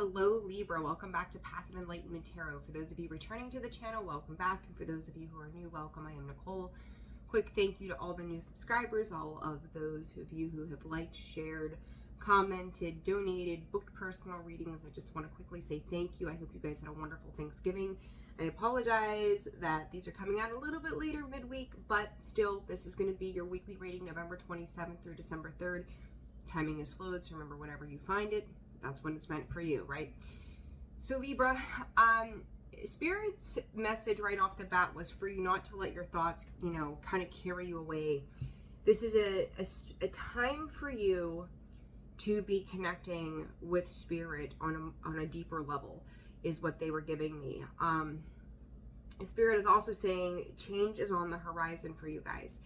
Hello Libra, welcome back to Path of Enlightenment Tarot. For those of you returning to the channel, welcome back. And for those of you who are new, welcome. I am Nicole. Quick thank you to all the new subscribers, all of those of you who have liked, shared, commented, donated, booked personal readings. I just want to quickly say thank you. I hope you guys had a wonderful Thanksgiving. I apologize that these are coming out a little bit later midweek, but still, this is going to be your weekly reading November 27th through December 3rd. Timing is fluid, so remember, whenever you find it, that's when it's meant for you, right? So Libra, Spirit's message right off the bat was for you not to let your thoughts, kind of carry you away. This is a time for you to be connecting with Spirit on a deeper level, is what they were giving me. Spirit is also saying change is on the horizon for you guys.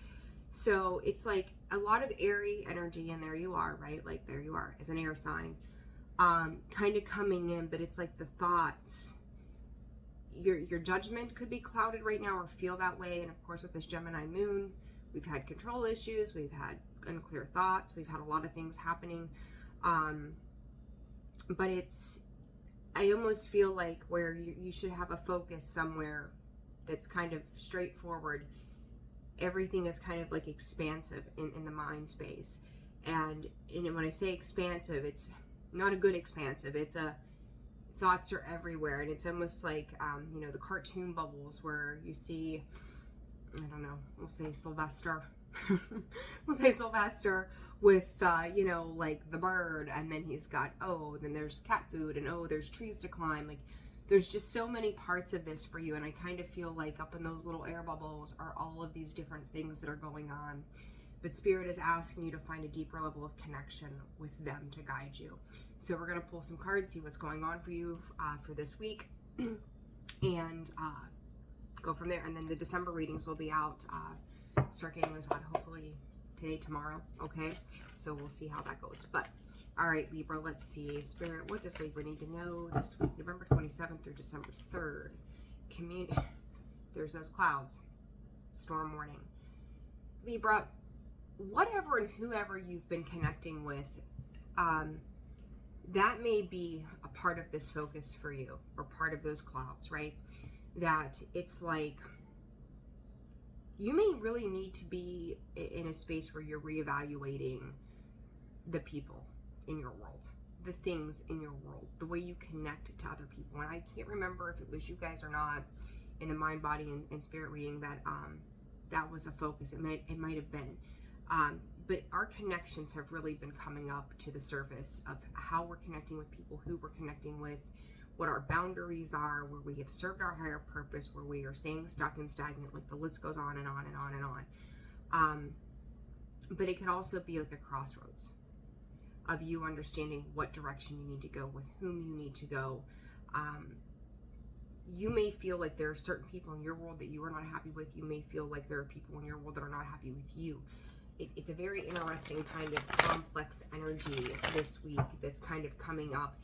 So it's like a lot of airy energy, and there you are, right? Like there you are as an air sign. Kind of coming in, but it's like the thoughts, your judgment could be clouded right now or feel that way. And of course, with this Gemini moon, we've had control issues, we've had unclear thoughts, we've had a lot of things happening. But I almost feel like where you should have a focus somewhere that's kind of straightforward. Everything is kind of like expansive in the mind space. And when I say expansive, it's not a good expansive. It's thoughts are everywhere, and it's almost like the cartoon bubbles where you see, I don't know, we'll say Sylvester. We'll say Sylvester with like the bird, and then he's got, then there's cat food, and there's trees to climb. Like there's just so many parts of this for you, and I kind of feel like up in those little air bubbles are all of these different things that are going on. But Spirit is asking you to find a deeper level of connection with them to guide you. So we're going to pull some cards, see what's going on for you for this week, and go from there. And then the December readings will be out. Start getting those out hopefully today, tomorrow, okay? So we'll see how that goes. But, all right, Libra, let's see. Spirit, what does Libra need to know this week, November 27th through December 3rd? There's those clouds. Storm warning. Libra, whatever and whoever you've been connecting with, that may be a part of this focus for you, or part of those clouds, right? That it's like you may really need to be in a space where you're reevaluating the people in your world, the things in your world, the way you connect to other people. And I can't remember if it was you guys or not in the mind, body, and spirit reading that that was a focus. It might have been. But our connections have really been coming up to the surface of how we're connecting with people, who we're connecting with, what our boundaries are, where we have served our higher purpose, where we are staying stuck and stagnant. Like the list goes on and on and on and on. But it could also be like a crossroads of you understanding what direction you need to go, with whom you need to go. You may feel like there are certain people in your world that you are not happy with. You may feel like there are people in your world that are not happy with you. It's a very interesting kind of complex energy this week that's kind of coming up.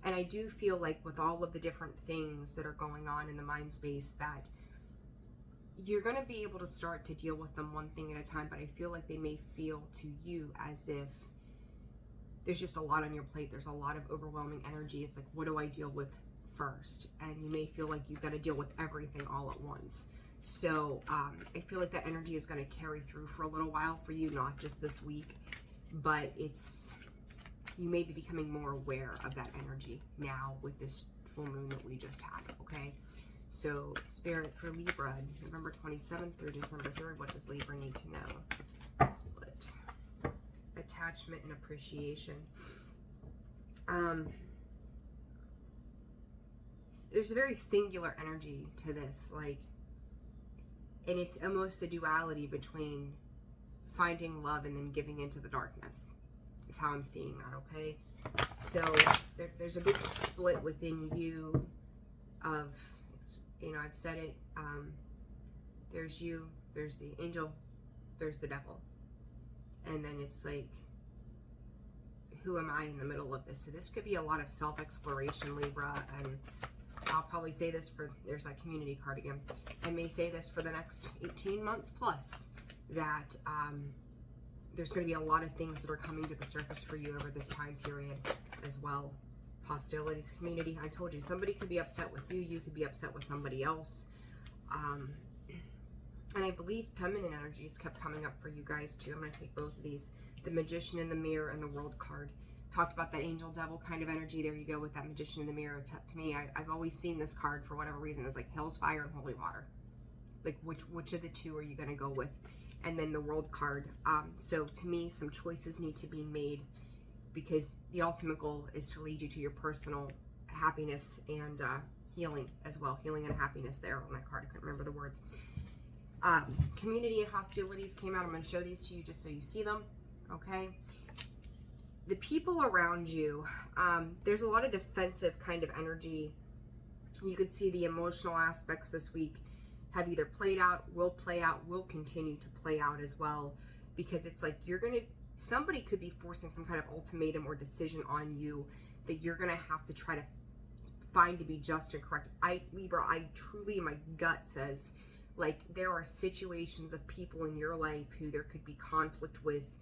And I do feel like with all of the different things that are going on in the mind space, that you're going to be able to start to deal with them one thing at a time. But I feel like they may feel to you as if there's just a lot on your plate. There's a lot of overwhelming energy. It's like, what do I deal with first? And you may feel like you've got to deal with everything all at once. So I feel like that energy is going to carry through for a little while for you, not just this week, but you may be becoming more aware of that energy now with this full moon that we just had, okay? So Spirit for Libra, November 27th through December 3rd, what does Libra need to know? Split. Attachment and appreciation. There's a very singular energy to this, like, and it's almost the duality between finding love and then giving into the darkness, is how I'm seeing that, okay? So there's a big split within you of, I've said it, there's you, there's the angel, there's the devil. And then it's like, who am I in the middle of this? So this could be a lot of self-exploration, Libra, and I'll probably say this there's that community card again. I may say this for the next 18 months plus, that there's going to be a lot of things that are coming to the surface for you over this time period as well. hostilities, community. I told you, somebody could be upset with you. You could be upset with somebody else. And I believe feminine energies kept coming up for you guys too. I'm going to take both of these. The Magician in the Mirror and the World card. Talked about that angel devil kind of energy. There you go with that Magician in the Mirror. It's, to me, I've always seen this card for whatever reason. It's like Hell's Fire and Holy Water. Like which of the two are you going to go with? And then the World card. So to me, some choices need to be made, because the ultimate goal is to lead you to your personal happiness and healing as well. Healing and happiness there on that card. I couldn't remember the words. Community and hostilities came out. I'm going to show these to you just so you see them. Okay. The people around you, there's a lot of defensive kind of energy. You could see the emotional aspects this week have either played out, will continue to play out as well, because it's like somebody could be forcing some kind of ultimatum or decision on you that you're going to have to try to find to be just and correct. Libra, I truly, my gut says, like, there are situations of people in your life who there could be conflict with,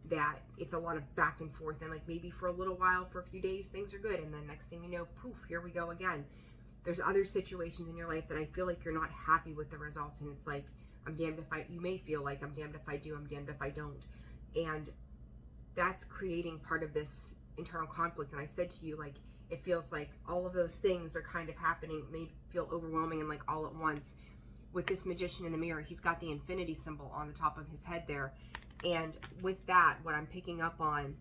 that it's a lot of back and forth, and like maybe for a little while, for a few days, things are good, and then next thing you know, poof, here we go again. There's other situations in your life that I feel like you're not happy with the results, and it's like, I'm damned if I, you may feel like I'm damned if I do, I'm damned if I don't. And that's creating part of this internal conflict. And I said to you, like, it feels like all of those things are kind of happening, may feel overwhelming and like all at once. With this Magician in the Mirror, he's got the infinity symbol on the top of his head there. And with that, what I'm picking up on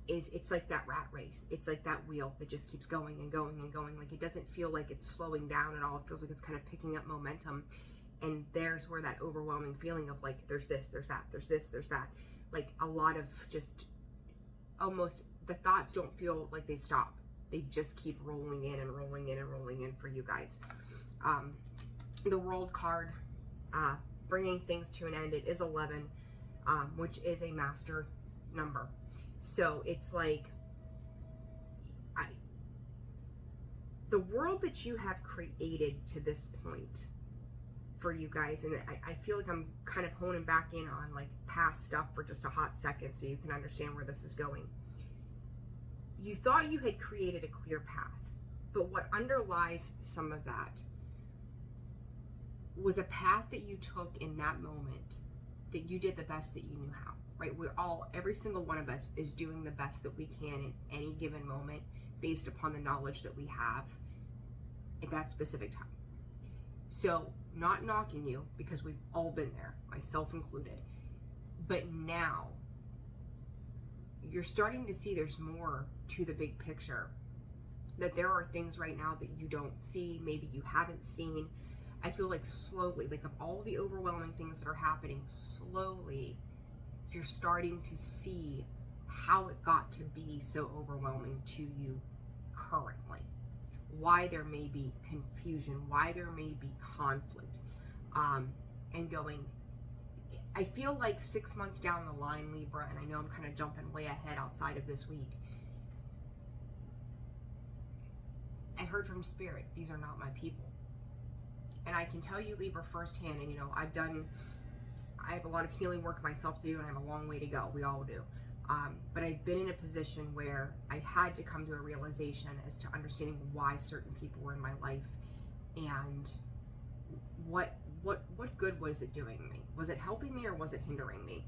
is it's like that rat race. It's like that wheel that just keeps going and going and going. Like, it doesn't feel like it's slowing down at all. It feels like it's kind of picking up momentum. And there's where that overwhelming feeling of like, there's this, there's that, there's this, there's that. Like a lot of just almost, the thoughts don't feel like they stop. They just keep rolling in and rolling in and rolling in for you guys. The World card, bringing things to an end. It is 11, which is a master number. So it's like, the world that you have created to this point for you guys, and I feel like I'm kind of honing back in on like past stuff for just a hot second so you can understand where this is going. You thought you had created a clear path, but what underlies some of that was a path that you took in that moment, that you did the best that you knew how, right? We're all, every single one of us is doing the best that we can in any given moment based upon the knowledge that we have at that specific time. So, not knocking you, because we've all been there, myself included, but now you're starting to see there's more to the big picture, that there are things right now that you don't see, maybe you haven't seen. I feel like slowly, like of all the overwhelming things that are happening, slowly you're starting to see how it got to be so overwhelming to you currently. Why there may be confusion, why there may be conflict, and going, I feel like 6 months down the line, Libra, and I know I'm kind of jumping way ahead outside of this week, I heard from Spirit, these are not my people. And I can tell you, Libra, firsthand, and you know, I have a lot of healing work myself to do, and I have a long way to go. We all do. But I've been in a position where I had to come to a realization as to understanding why certain people were in my life, and what good was it doing me? Was it helping me or was it hindering me?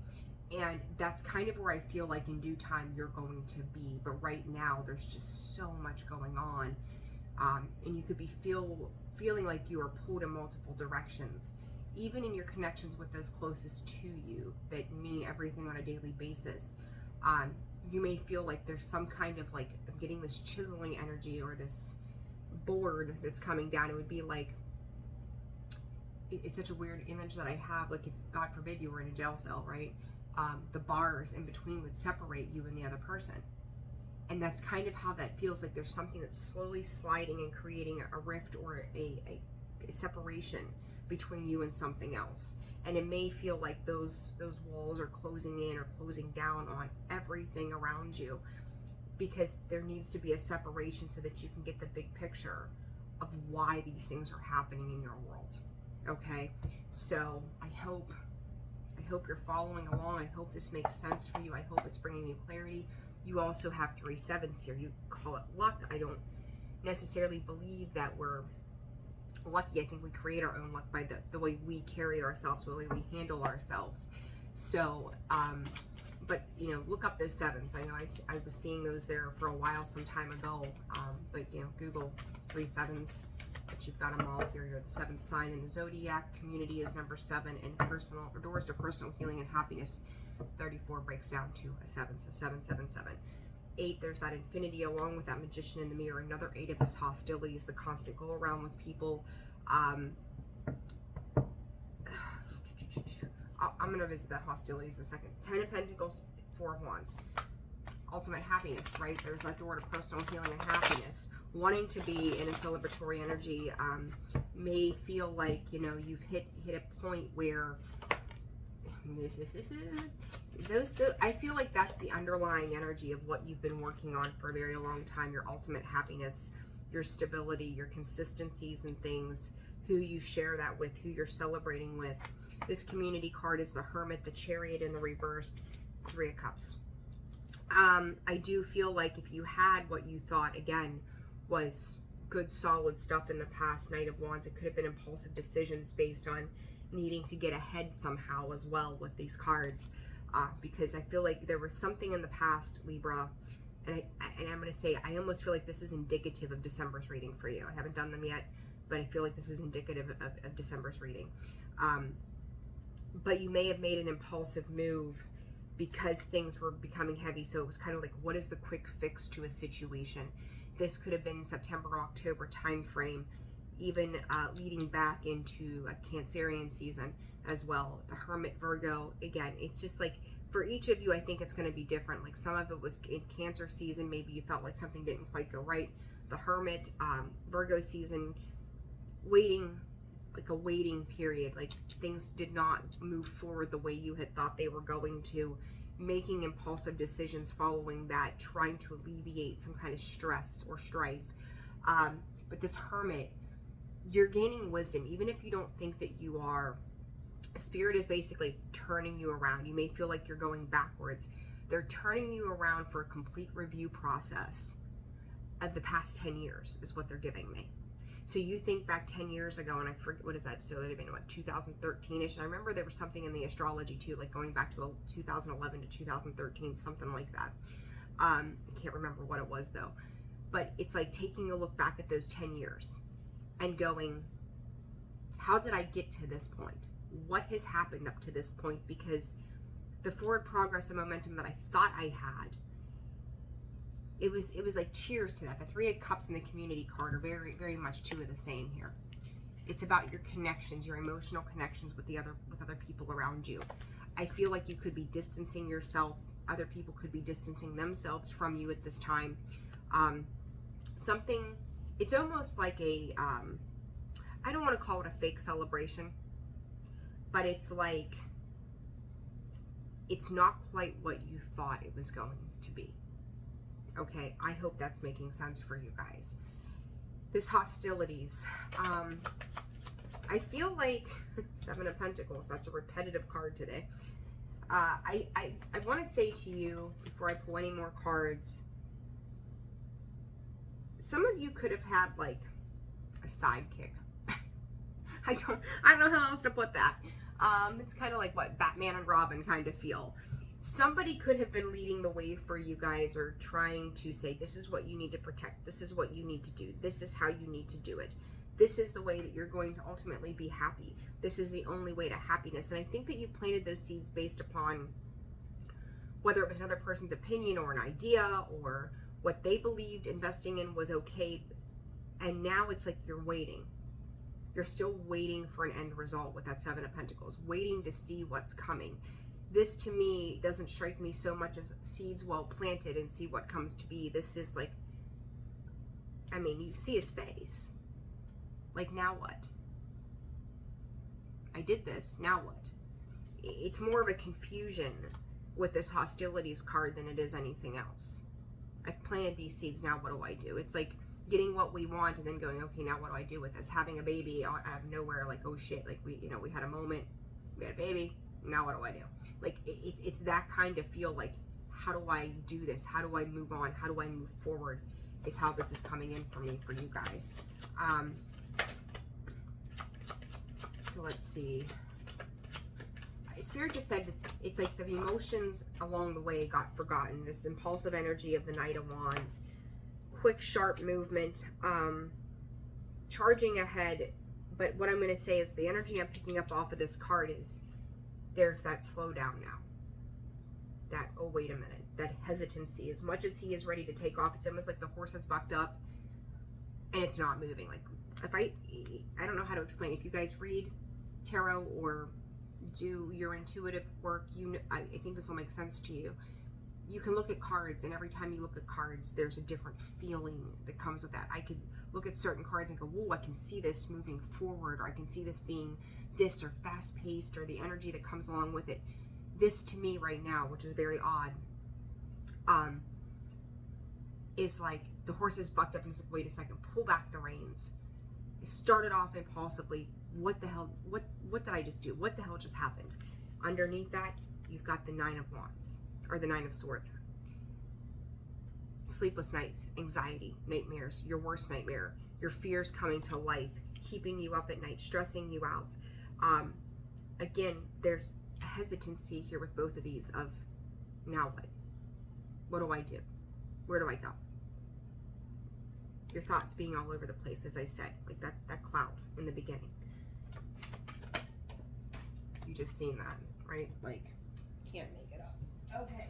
And that's kind of where I feel like in due time you're going to be. But right now there's just so much going on, and you could be feeling like you are pulled in multiple directions, even in your connections with those closest to you that mean everything on a daily basis. You may feel like there's some kind of like, I'm getting this chiseling energy or this board that's coming down. It would be like, it's such a weird image that I have, like if God forbid you were in a jail cell, right? The bars in between would separate you and the other person. And that's kind of how that feels, like there's something that's slowly sliding and creating a rift or a separation between you and something else. And it may feel like those walls are closing in or closing down on everything around you, because there needs to be a separation so that you can get the big picture of why these things are happening in your world. Okay, so I hope you're following along. I hope this makes sense for you. I hope it's bringing you clarity. You also have 3 sevens here. You call it luck. I don't necessarily believe that we're lucky. I think we create our own luck by the way we carry ourselves, the way we handle ourselves. So, but, you know, look up those sevens. I know I was seeing those there for a while some time ago, but, you know, Google 3 sevens, but you've got them all here. You're the 7th sign in the zodiac. Community is number 7, and personal, or doors to personal healing and happiness, 34 breaks down to a 7, so 777. 8, there's that infinity along with that magician in the mirror. Another 8 of this hostility is the constant go around with people. I'm going to visit that hostilities in a second. 10 of Pentacles, 4 of Wands. Ultimate happiness, right? There's that door to personal healing and happiness. Wanting to be in a celebratory energy, may feel like, you know, you've hit a point where I feel like that's the underlying energy of what you've been working on for a very long time. Your ultimate happiness, your stability, your consistencies and things, who you share that with, who you're celebrating with. This community card is the Hermit, the Chariot in the reverse, 3 of Cups. I do feel like if you had what you thought, again, was good, solid stuff in the past, Knight of Wands, it could have been impulsive decisions based on needing to get ahead somehow as well with these cards. Because I feel like there was something in the past, Libra, and I'm going to say, I almost feel like this is indicative of December's reading for you. I haven't done them yet, but I feel like this is indicative of December's reading. But you may have made an impulsive move because things were becoming heavy. So it was kind of like, what is the quick fix to a situation? This could have been September or October time frame, even leading back into a Cancerian season as well. The Hermit, Virgo, again, it's just like, for each of you, I think it's going to be different. Like some of it was in Cancer season, maybe you felt like something didn't quite go right. The Hermit, Virgo season, waiting, like a waiting period, like things did not move forward the way you had thought they were going to, making impulsive decisions following that, trying to alleviate some kind of stress or strife. But this Hermit, you're gaining wisdom, even if you don't think that you are. Spirit is basically turning you around. You may feel like you're going backwards. They're turning you around for a complete review process of the past 10 years is what they're giving me. So you think back 10 years ago, and I forget, what is that? So it would have been, what, 2013-ish? And I remember there was something in the astrology too, like going back to 2011 to 2013, something like that. I can't remember what it was though. But it's like taking a look back at those 10 years and going, how did I get to this point? What has happened up to this point? Because the forward progress and momentum that I thought I had, it was like cheers to that. The 3 of Cups and the community card are very, very much two of the same here. It's about your connections, your emotional connections with other people around you. I feel like you could be distancing yourself. Other people could be distancing themselves from you at this time. Something, it's almost like a, I don't want to call it a fake celebration, but it's like, it's not quite what you thought it was going to be. Okay, I hope that's making sense for you guys. This hostilities, I feel like 7 of Pentacles, that's a repetitive card today. I want to say to you, before I pull any more cards, some of you could have had like a sidekick. I don't know how else to put that. It's kind of like what Batman and Robin kind of feel. Somebody could have been leading the way for you guys, or trying to say, this is what you need to protect. This is what you need to do. This is how you need to do it. This is the way that you're going to ultimately be happy. This is the only way to happiness. And I think that you planted those seeds based upon whether it was another person's opinion or an idea or what they believed investing in was okay. And now it's like you're waiting. You're still waiting for an end result with that 7 of Pentacles, waiting to see what's coming. This to me doesn't strike me so much as seeds well planted and see what comes to be. This is like, I mean, you see his face. Like, now what? I did this, now what? It's more of a confusion with this hostilities card than it is anything else. I've planted these seeds, now what do I do? It's like getting what we want and then going, okay, now what do I do with this? Having a baby out of nowhere, like, oh shit, like we had a moment, we had a baby, now what do I do? Like, it's that kind of feel like, how do I do this? How do I move on? How do I move forward? Is how this is coming in for me, for you guys. So let's see. Spirit just said it's like the emotions along the way got forgotten. This impulsive energy of the Knight of Wands. Quick, sharp movement. Charging ahead. But what I'm going to say is the energy I'm picking up off of this card is there's that slowdown now. That, oh, wait a minute. That hesitancy. As much as he is ready to take off, it's almost like the horse is bucked up and it's not moving. Like, if I don't know how to explain. If you guys read tarot or do your intuitive work, I think this will make sense to you. You can look at cards, and every time you look at cards, there's a different feeling that comes with that. I could look at certain cards and go, whoa, I can see this moving forward, or I can see this being this, or fast-paced, or the energy that comes along with it. This, to me, right now, which is very odd, is like the horse is bucked up and it's like, wait a second, pull back the reins. I started off impulsively. What the hell, what did I just do? What the hell just happened? Underneath that, you've got the Nine of Wands, or the Nine of Swords. Sleepless nights, anxiety, nightmares, your worst nightmare, your fears coming to life, keeping you up at night, stressing you out. Again, there's a hesitancy here with both of these of, now what? What do I do? Where do I go? Your thoughts being all over the place, as I said, like that cloud in the beginning. You just seen that, right? Like, can't make it up. Okay.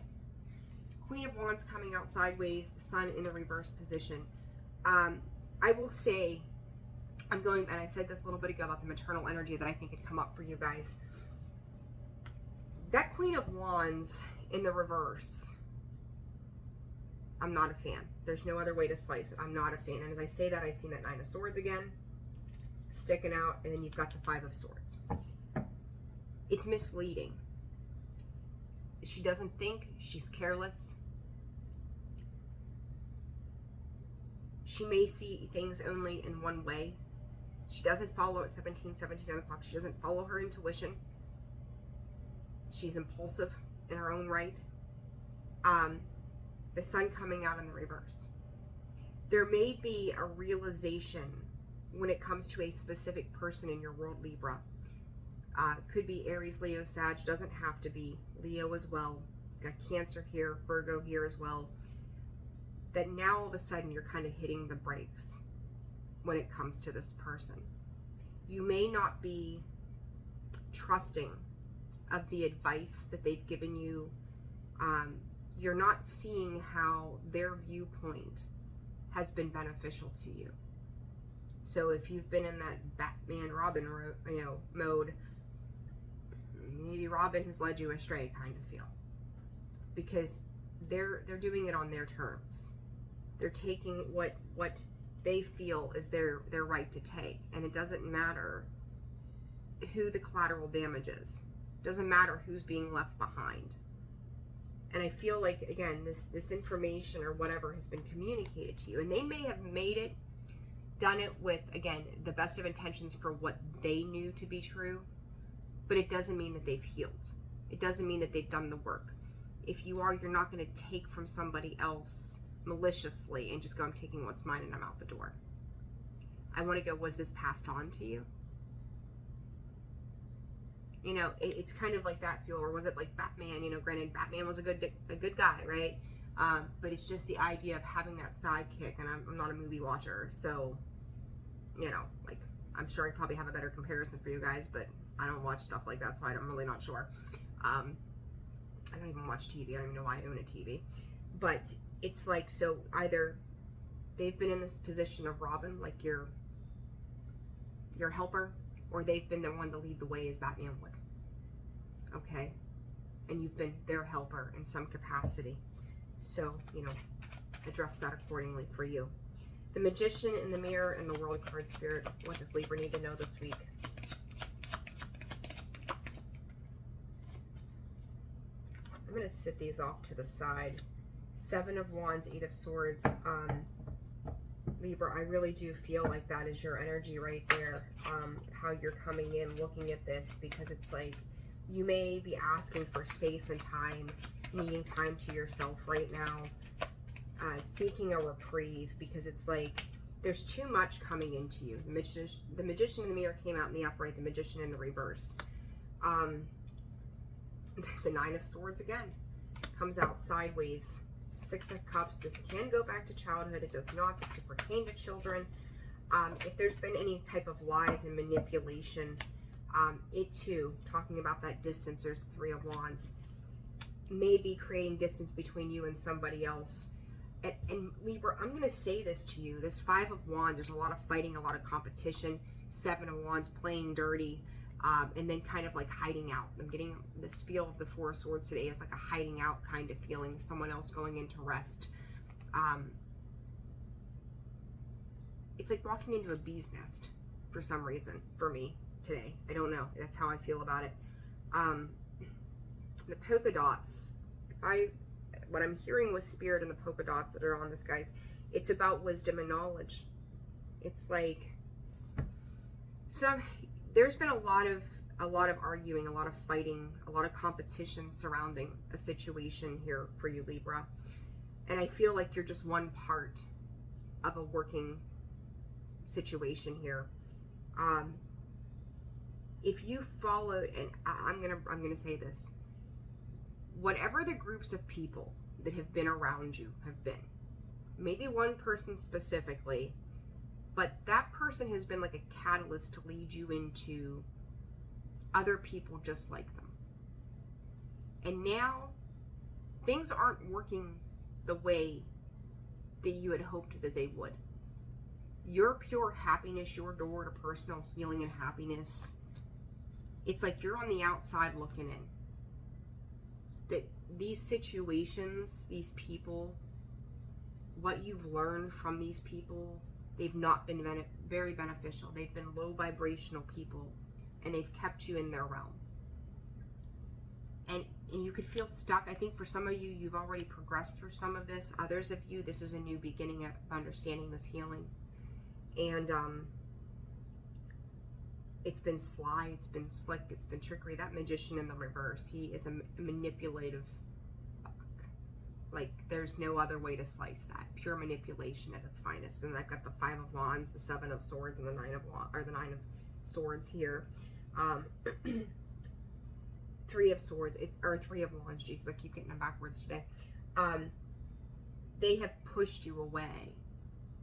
Queen of Wands coming out sideways, the Sun in the reverse position. I will say, I'm going, and I said this a little bit ago about the maternal energy that I think had come up for you guys. That Queen of Wands in the reverse, I'm not a fan. There's no other way to slice it. I'm not a fan. And as I say that, I see that Nine of Swords again, sticking out, and then you've got the Five of Swords. It's misleading. She doesn't think, she's careless. She may see things only in one way. She doesn't follow at 17:17 on the clock. She doesn't follow her intuition. She's impulsive in her own right. The Sun coming out in the reverse. There may be a realization when it comes to a specific person in your world, Libra. Could be Aries, Leo, Sag. Doesn't have to be Leo as well. Got Cancer here, Virgo here as well. That now all of a sudden you're kind of hitting the brakes when it comes to this person. You may not be trusting of the advice that they've given you. You're not seeing how their viewpoint has been beneficial to you. So if you've been in that Batman Robin mode, maybe Robin has led you astray kind of feel. Because they're doing it on their terms. They're taking what they feel is their right to take. And it doesn't matter who the collateral damage is. It doesn't matter who's being left behind. And I feel like, again, this information or whatever has been communicated to you. And they may have done it with, again, the best of intentions for what they knew to be true. But it doesn't mean that they've healed. It doesn't mean that they've done the work. If you are, you're not going to take from somebody else maliciously and just go, I'm taking what's mine and I'm out the door. I want to go, was this passed on to you? You know, it's kind of like that feel, or was it like Batman? You know, granted, Batman was a good guy, right? But it's just the idea of having that sidekick, and I'm not a movie watcher, so, you know, like, I'm sure I probably have a better comparison for you guys, but I don't watch stuff like that, so I'm really not sure. I don't even watch TV. I don't even know why I own a TV. But it's like, so either they've been in this position of Robin, like your helper, or they've been the one to lead the way as Batman would. Okay? And you've been their helper in some capacity. So, you know, address that accordingly for you. The Magician in the Mirror and the World card Spirit. What does Libra need to know this week? I'm going to sit these off to the side. Seven of Wands, Eight of Swords. Libra, I really do feel like that is your energy right there. How you're coming in, looking at this, because it's like You may be asking for space and time, needing time to yourself right now, seeking a reprieve, because it's like there's too much coming into you. The Magician in the mirror came out in the upright, the Magician in the reverse. The Nine of Swords again comes out sideways. Six of Cups. This can go back to childhood. It does not. This could pertain to children. If there's been any type of lies and manipulation, it too, talking about that distance, there's Three of Wands, may be creating distance between you and somebody else. And Libra, I'm going to say this to you. This Five of Wands, there's a lot of fighting, a lot of competition. Seven of Wands, playing dirty, and then kind of like hiding out. I'm getting this feel of the Four of Swords today as like a hiding out kind of feeling, someone else going into rest. It's like walking into a bee's nest for some reason for me today. I don't know. That's how I feel about it. The polka dots. What I'm hearing with Spirit and the polka dots that are on this, guys, it's about wisdom and knowledge. It's like there's been a lot of arguing, a lot of fighting, a lot of competition surrounding a situation here for you, Libra. And I feel like you're just one part of a working situation here. If you follow, and I'm gonna say this, whatever the groups of people that have been around you have been, maybe one person specifically, but that person has been like a catalyst to lead you into other people just like them. And now things aren't working the way that you had hoped that they would. Your pure happiness, your door to personal healing and happiness, it's like you're on the outside looking in. That these situations, these people, what you've learned from these people, they've not been very beneficial. They've been low vibrational people, and they've kept you in their realm. And you could feel stuck. I think for some of you, you've already progressed through some of this. Others of you, this is a new beginning of understanding this healing. And it's been sly, it's been slick, it's been trickery. That Magician in the reverse, he is a manipulative fuck. Like, there's no other way to slice that. Pure manipulation at its finest. And I've got the Five of Wands, the Seven of Swords, and the Nine of Swords here. Three of Swords, or Three of Wands. Jesus, I keep getting them backwards today. They have pushed you away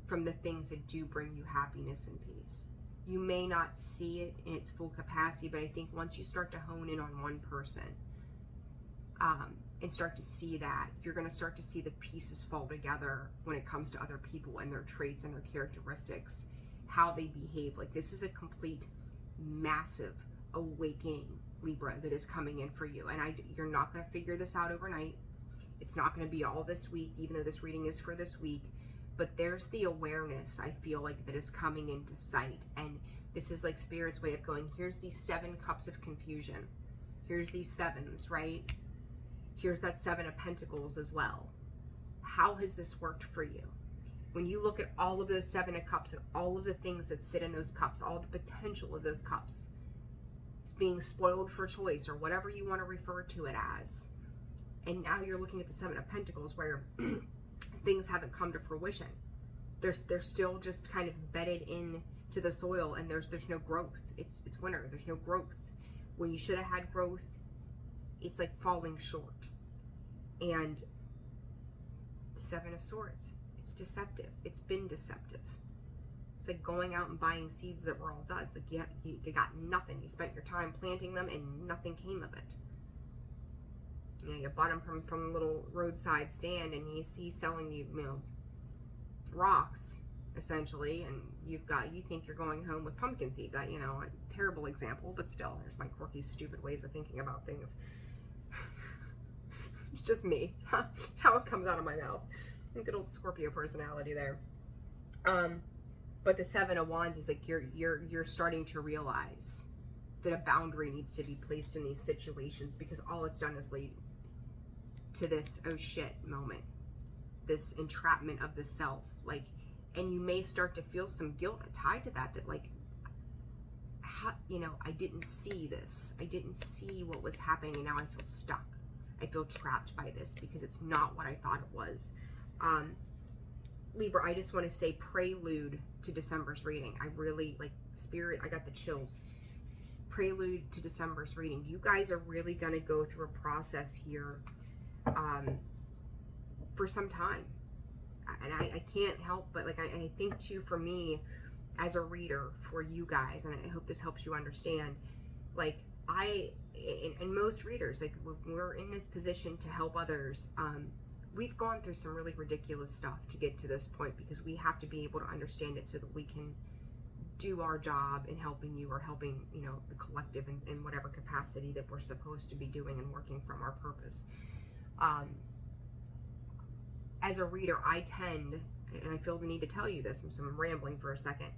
from the things that do bring you happiness and peace. You may not see it in its full capacity, but I think once you start to hone in on one person and start to see that, you're going to start to see the pieces fall together when it comes to other people and their traits and their characteristics, how they behave. Like, this is a complete, massive awakening, Libra, that is coming in for you. And you're not going to figure this out overnight. It's not going to be all this week, even though this reading is for this week. But there's the awareness, I feel like, that is coming into sight. And this is like Spirit's way of going, here's these 7 cups of confusion. Here's these sevens, right? Here's that 7 of Pentacles as well. How has this worked for you? When you look at all of those 7 of Cups and all of the things that sit in those cups, all the potential of those cups, it's being spoiled for choice, or whatever you want to refer to it as. And now you're looking at the 7 of Pentacles where things haven't come to fruition. They're still just kind of bedded into the soil, and there's no growth. It's winter. There's no growth. When you should have had growth, it's like falling short. And the 7 of Swords, it's deceptive. It's been deceptive. It's like going out and buying seeds that were all duds. Like you got nothing. You spent your time planting them and nothing came of it. You know, you bought him from a little roadside stand, and he's selling you, rocks, essentially, and you think you're going home with pumpkin seeds. A terrible example, but still, there's my quirky, stupid ways of thinking about things. It's just me. It's how it comes out of my mouth. Good old Scorpio personality there. But the 7 of Wands is like you're starting to realize that a boundary needs to be placed in these situations, because all it's done is lead to this oh shit moment, this entrapment of the self. Like, and you may start to feel some guilt tied to that like, I didn't see this. I didn't see what was happening, and now I feel stuck. I feel trapped by this because it's not what I thought it was. Libra, I just want to say prelude to December's reading. I really, like, Spirit, I got the chills. Prelude to December's reading. You guys are really going to go through a process here for some time. And I can't help but, like, I think too, for me, as a reader, for you guys, and I hope this helps you understand, like, and most readers, like, we're in this position to help others. We've gone through some really ridiculous stuff to get to this point, because we have to be able to understand it so that we can do our job in helping you, or helping, the collective in whatever capacity that we're supposed to be doing and working from our purpose. As a reader, I tend, and I feel the need to tell you this, so I'm rambling for a second.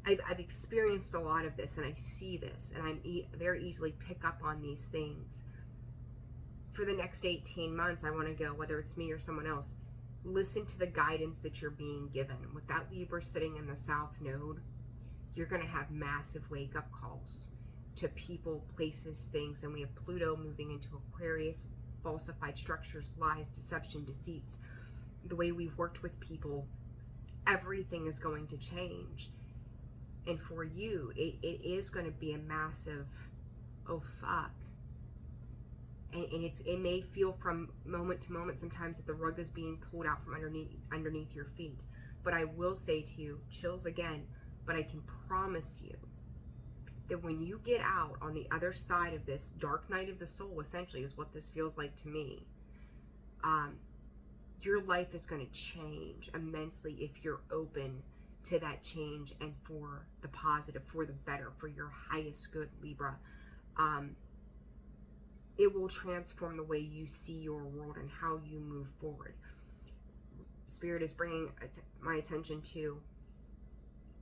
I've experienced a lot of this, and I see this, and I very easily pick up on these things. For the next 18 months, I want to go, whether it's me or someone else, listen to the guidance that you're being given. With that Libra sitting in the South Node, you're going to have massive wake-up calls to people, places, things, and we have Pluto moving into Aquarius, falsified structures, lies, deception, deceits. The way we've worked with people, everything is going to change. And for you, it is going to be a massive, oh fuck. And it may feel from moment to moment sometimes that the rug is being pulled out from underneath your feet. But I will say to you, chills again, but I can promise you that when you get out on the other side of this dark night of the soul, essentially is what this feels like to me, your life is going to change immensely if you're open to that change, and for the positive, for the better, for your highest good, Libra. It will transform the way you see your world and how you move forward. Spirit is bringing my attention to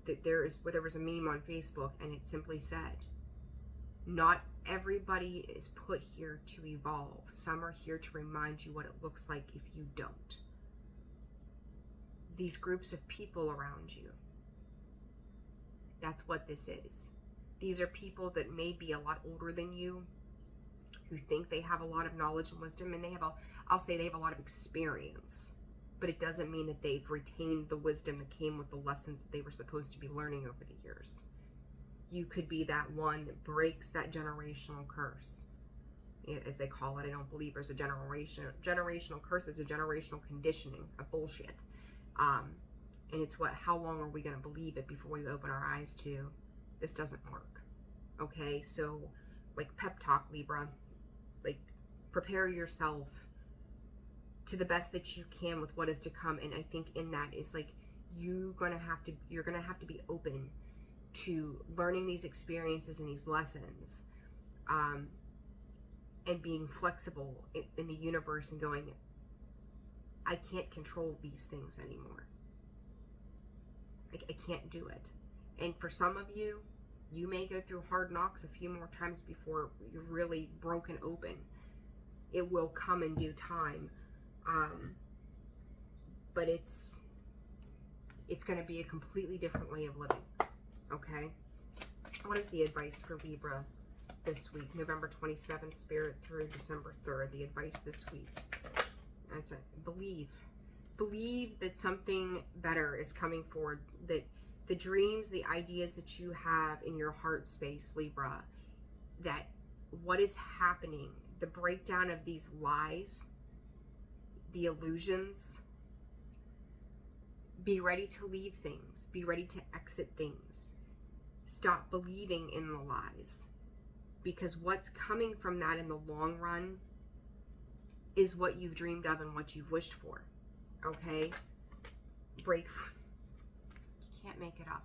that there was a meme on Facebook, and it simply said, not everybody is put here to evolve. Some are here to remind you what it looks like if you don't. These groups of people around you, that's what this is. These are people that may be a lot older than you, who think they have a lot of knowledge and wisdom, and I'll say they have a lot of experience, but it doesn't mean that they've retained the wisdom that came with the lessons that they were supposed to be learning over the years. You could be that one that breaks that generational curse, as they call it. I don't believe there's a generational curse. It's a generational conditioning of bullshit. And it's how long are we going to believe it before we open our eyes to, this doesn't work. Okay, so, like, pep talk, Libra, like, prepare yourself to the best that you can with what is to come. And I think in that is, like, you're gonna have to be open to learning these experiences and these lessons, and being flexible in the universe, and going, I can't control these things anymore. I can't do it. And for some of you, you may go through hard knocks a few more times before you're really broken open. It will come in due time. But it's going to be a completely different way of living. Okay? What is the advice for Libra this week? November 27th, Spirit, through December 3rd. The advice this week. That's it. Believe that something better is coming forward, that the dreams, the ideas that you have in your heart space, Libra, that what is happening, the breakdown of these lies, the illusions, be ready to leave things, be ready to exit things. Stop believing in the lies, because what's coming from that in the long run is what you've dreamed of and what you've wished for. Okay? You can't make it up.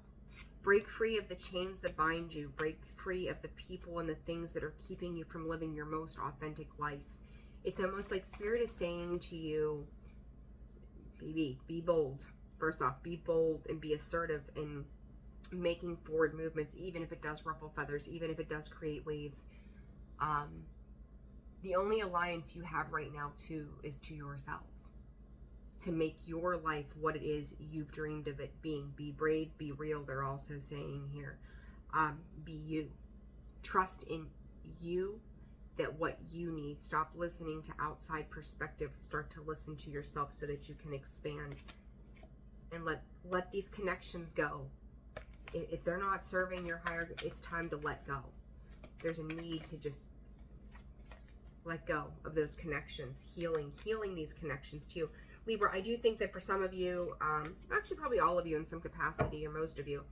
Break free of the chains that bind you. Break free of the people and the things that are keeping you from living your most authentic life. It's almost like Spirit is saying to you, baby, be bold. First off, be bold and be assertive in making forward movements, even if it does ruffle feathers, even if it does create waves. The only alliance you have right now, too, is to yourself. to make your life what it is you've dreamed of it being. Be brave, be real, they're also saying here. Be you. Trust in you, that what you need. Stop listening to outside perspective. Start to listen to yourself so that you can expand. And let these connections go. If they're not serving your higher, it's time to let go. There's a need to just let go of those connections, healing these connections too. Libra, I do think that for some of you, actually probably all of you in some capacity, or most of you,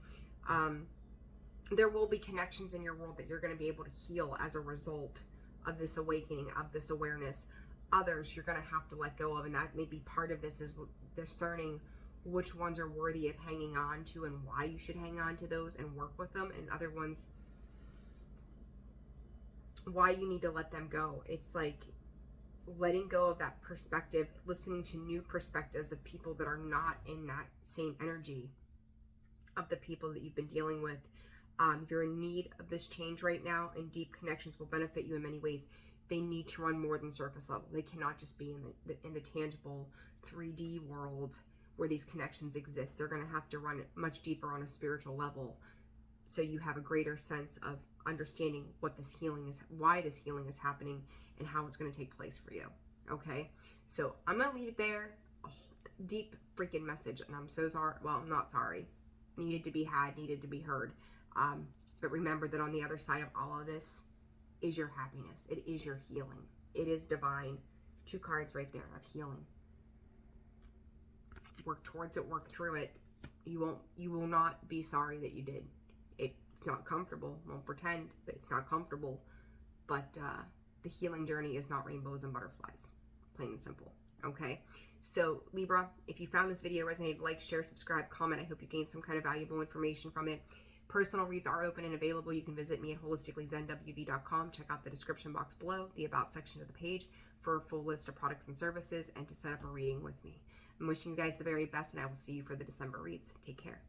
there will be connections in your world that you're going to be able to heal as a result of this awakening, of this awareness. Others you're going to have to let go of, and that may be part of this, is discerning which ones are worthy of hanging on to and why you should hang on to those and work with them, and other ones, why you need to let them go. It's like letting go of that perspective, listening to new perspectives of people that are not in that same energy of the people that you've been dealing with. You're in need of this change right now, and deep connections will benefit you in many ways. They need to run more than surface level. They cannot just be in the tangible 3D world where these connections exist. They're going to have to run much deeper on a spiritual level, so you have a greater sense of understanding what this healing is, why this healing is happening, and how it's going to take place for you. Okay, so I'm going to leave it there. A deep freaking message, and I'm so sorry. Well, I'm not sorry. Needed to be had, needed to be heard. But remember that on the other side of all of this is your happiness. It is your healing. It is divine. 2 cards right there of healing. Work towards it, work through it. You will not be sorry that you did. It's not comfortable. Won't pretend that it's not comfortable. But the healing journey is not rainbows and butterflies. Plain and simple. Okay? So, Libra, if you found this video resonated, like, share, subscribe, comment. I hope you gained some kind of valuable information from it. Personal reads are open and available. You can visit me at holisticallyzenwv.com. Check out the description box below, the About section of the page, for a full list of products and services, and to set up a reading with me. I'm wishing you guys the very best, and I will see you for the December reads. Take care.